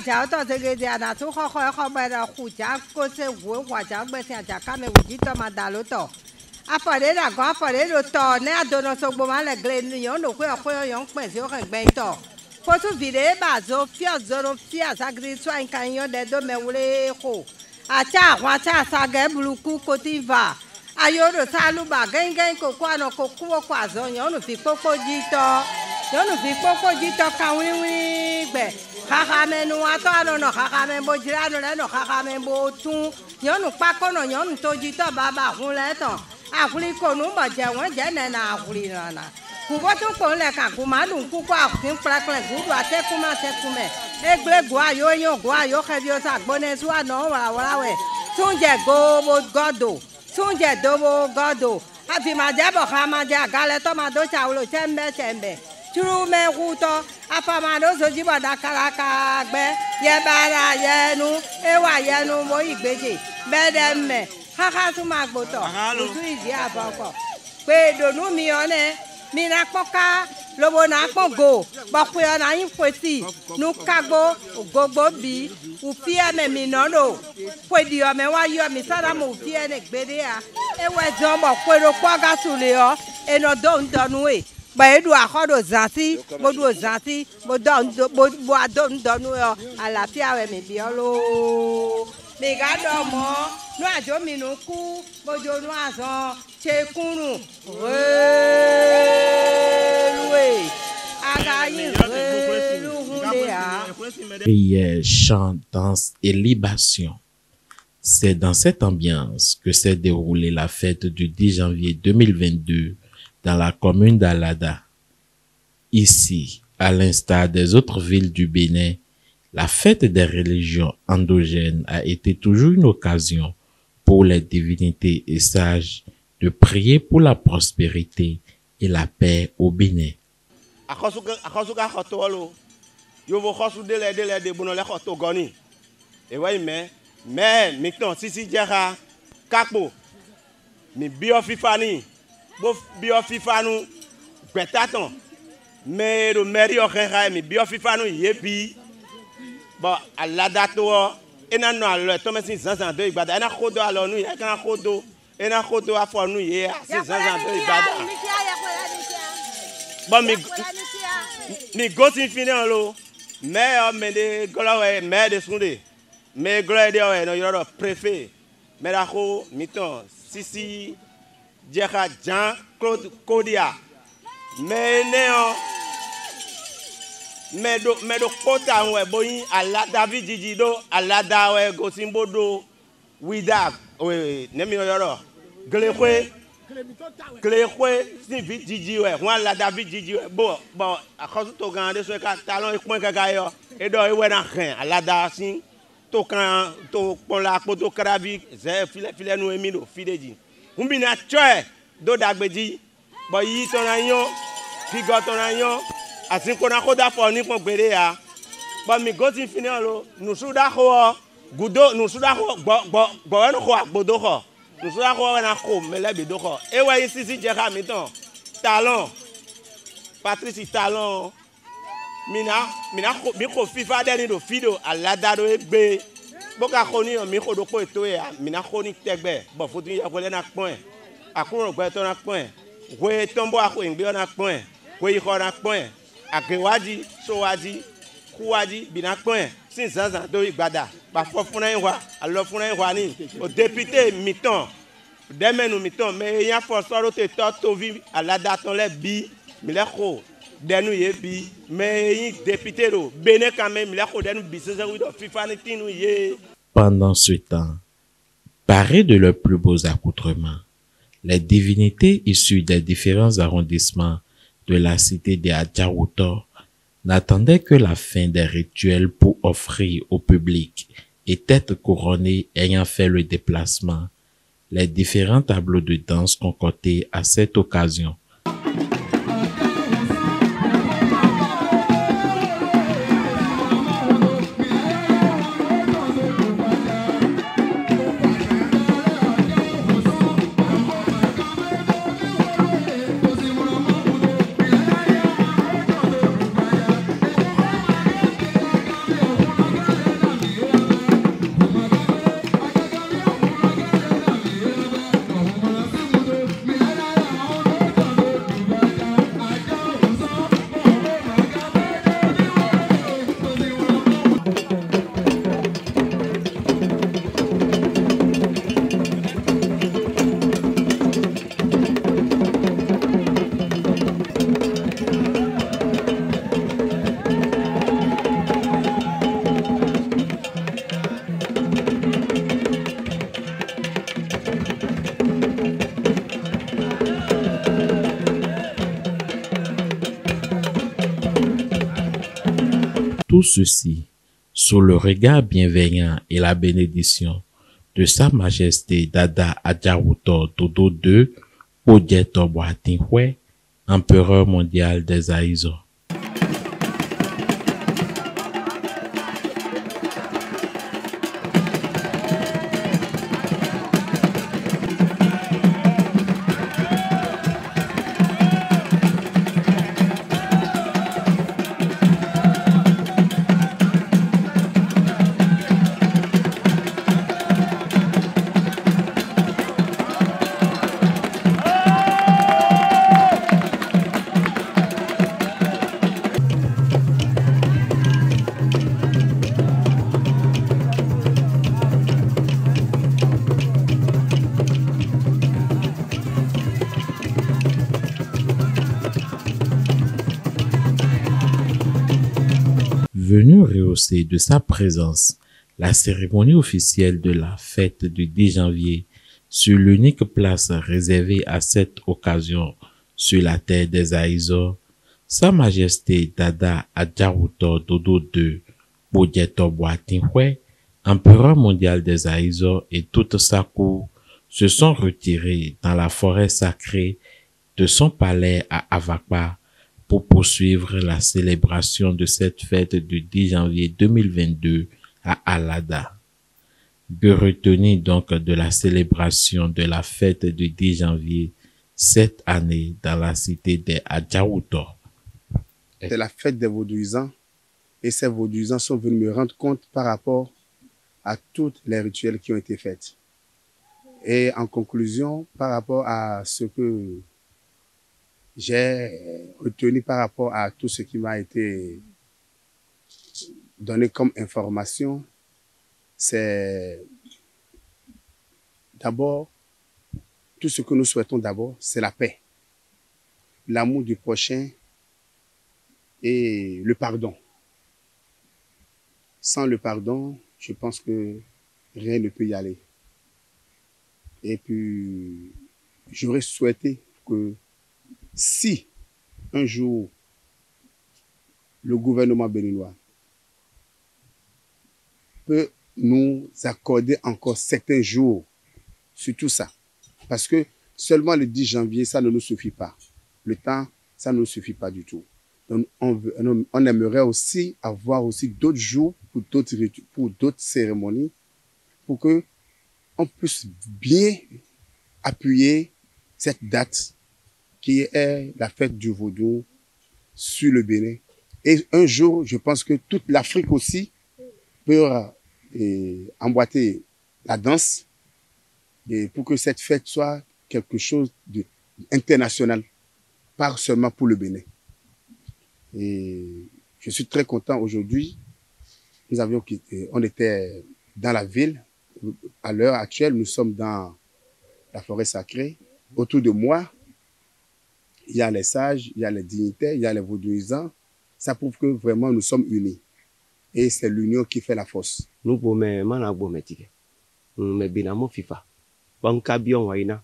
家到这个家那做好买的胡家过些文化家买些家看没有几多嘛大路多。afọ de la go afọ de lo to ne adono so gbo ma le gle nu yon no ko yon pe si o kan gbe to ko tu vide ba zo fia zoro fia sagri so an kan yon de do me wure ko acha wa cha sa ge buluku ko ti va ayo do sa lu ba gen ko kwa no ko ku ko azo yon no fi popo ji to kan wi gbe kaka me nu ato no kaka me bo jira no kaka me bo tun yon no pa ko no yon to ji to baba hun le to afuli ko nu ba je won je na afuli na ku bo tun ko le ka ku ma dun ku ko afun prakle ku do ate ku ma se ku me egbe go ayo ke bi o sa gbone su ano wala we tun je go bo godo tun je do bo godo afi ma je bo ka ma je agale to ma do cha ulo chembe churu me huto afa ma do so ji bo da karaka gbe ye bara ye nu ewa ye nu mo igbeje bede me kaka tu ma gboto tu iji aboko pe donu mi one mi na poka lobo na pogo bo pe na yin kweti nu kagbo ogogbo bi ufi eme mi no do pe di o me wa yo mi sara mo ufi ene gbede a ewe zo mo pe ro po ga tule o eno do ndonu e ba edu akodo zati mo do zati mo do bo ado ndonu o alafia we mi bi olo mi ga do mo no ajo mi nu ku bojo nu azon che kunu Prière, chant, danse et libation. C'est dans cette ambiance que s'est déroulée la fête du 10 janvier 2022 dans la commune d'Alada. Ici, à l'instar des autres villes du Bénin, la fête des religions endogènes a été toujours une occasion pour les divinités et sages de prier pour la prospérité et la paix au Bénin. Bon, à la date, et non, le Thomas c'est 500 de Ibada. Et na khodo alors nous, et na khodo, et na khodo à fond nous, et c'est 500 de Ibada. Bon, mi gosi fini en l'eau, mais de gloire, mais de sonde, mais gloire de ouais, non, il y a le préfet, mais la ho, miton, Sisi, Djeka, Jean, Claude, Kodia, mais néon. Mais do kota we boyin ala David Jijido ala da we gosimbodo wida we nemi yoro glekwe si vit Jiji we wan la David Jiji we bon akosu to gande so ka talon ipon kaka yo e do we na ren ala da sin to kan to pon la poto kravi ze file nu emi do fideji umbi na choe do dagbeji bo yi to na yo figo to na yo asi kona khoda fo ni pon gbere ya ba mi go tin fini lo nusuda kho gudo nusuda kho gbo no kho agbodo kho nusuda kho na kho mele be do kho e wa Sisi Jeka mi ton talon Patrice talon mina kho mi kho FIFA deni do fido alada do egbe boka kho ni mi kho do po eto ya mina kho ni tegbe bo fotu ya ko le na pon akurun gbe to na pon we tombo akho ngbe na pon we ikho na pon akewaji sowaji kuwaji binakpon sin zanzan do Igbada ba fo funa yin wa alo funa yin wa ni o député miton demenu miton mais yan fo soro te to vi alada ton le bi mi le kho denu ye bi mais yin député ro Bénin quand même mi le kho denu bi se wi do FIFA ni tinu ye. Pendant ce temps, parés de leurs plus beaux accoutrements, les divinités issues des différents arrondissements de la cité de Adjaoutor n'attendaient que la fin des rituels pour offrir au public et têtes couronnées ayant fait le déplacement les différents tableaux de danse concoctés à cette occasion. Tout ceci sous le regard bienveillant et la bénédiction de Sa Majesté Dada Adjaroutor Dodo II, Odieto Boatinhue, empereur mondial des Aïzos. Venu rehausser de sa présence la cérémonie officielle de la fête du 10 janvier sur l'unique place réservée à cette occasion sur la terre des Aïzos, Sa Majesté Dada Adjaroutor Dodo II, Odieto Boatinhue, empereur mondial des Aïzos et toute sa cour se sont retirés dans la forêt sacrée de son palais à Avakpa pour poursuivre la célébration de cette fête du 10 janvier 2022 à Alada. Que retenir donc de la célébration de la fête du 10 janvier cette année dans la cité des Adjaroutor? C'est la fête des vaudouisants et ces vaudouisants sont venus me rendre compte par rapport à toutes les rituels qui ont été faits. Et en conclusion, par rapport à ce que j'ai retenu par rapport à tout ce qui m'a été donné comme information, c'est d'abord, tout ce que nous souhaitons d'abord, c'est la paix, l'amour du prochain et le pardon. Sans le pardon, je pense que rien ne peut y aller. Et puis, j'aurais souhaité que si un jour le gouvernement béninois peut nous accorder encore certains jours sur tout ça, parce que seulement le 10 janvier, ça ne nous suffit pas. Le temps, ça ne nous suffit pas du tout. Donc, on aimerait aussi avoir aussi d'autres jours pour d'autres cérémonies, pour que on puisse bien appuyer cette date qui est la fête du vaudou sur le Bénin. Et un jour, je pense que toute l'Afrique aussi peut emboîter la danse et pour que cette fête soit quelque chose d'international, pas seulement pour le Bénin. Et je suis très content aujourd'hui. On était dans la ville. À l'heure actuelle, nous sommes dans la forêt sacrée. Autour de moi, il y a les sages, il y a les dignitaires, il y a les vaudouisants. Ça prouve que vraiment nous sommes unis. Et c'est l'union qui fait la force. Nous pouvons nous binamo FIFA. Bon kabion waina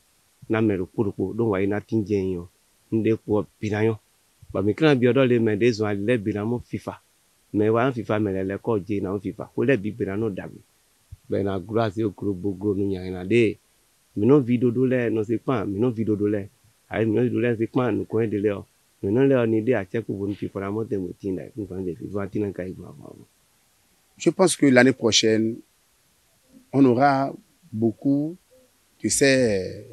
na mero kurupo don waina tinjenyo. Nde ko binayo. Ba mikran biodo le me des on le binamo FIFA. Me wa FIFA me le ko je na FIFA. Ko le bi binano dabi. Ben na grâce au gros bogo nu nyana de. Mino video do le no se pan, mino video do le. Ai mino do le se pan nu ko de le. Mino le ni de a check pour FIFA na mo te mo tinda. Ku fan de FIFA tinan kai ma. Je pense que l'année prochaine, on aura beaucoup de ces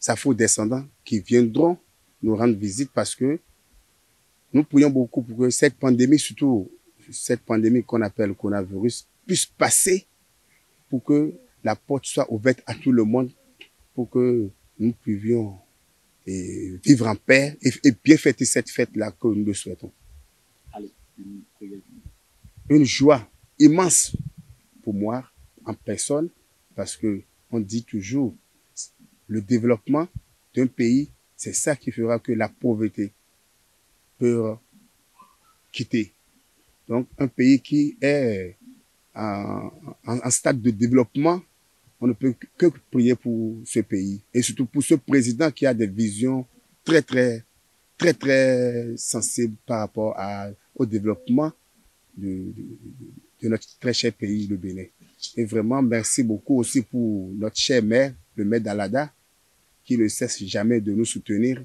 afro-descendants qui viendront nous rendre visite parce que nous prions beaucoup pour que cette pandémie, surtout cette pandémie qu'on appelle le coronavirus, puisse passer pour que la porte soit ouverte à tout le monde, pour que nous puissions vivre en paix et bien fêter cette fête-là que nous le souhaitons. Allez, une joie immense pour moi en personne parce que on dit toujours le développement d'un pays, c'est ça qui fera que la pauvreté peut quitter. Donc un pays qui est en stade de développement, on ne peut que prier pour ce pays et surtout pour ce président qui a des visions très sensibles par rapport au développement de notre très cher pays, le Bénin. Et vraiment, merci beaucoup aussi pour notre cher maire, le maire d'Alada, qui ne cesse jamais de nous soutenir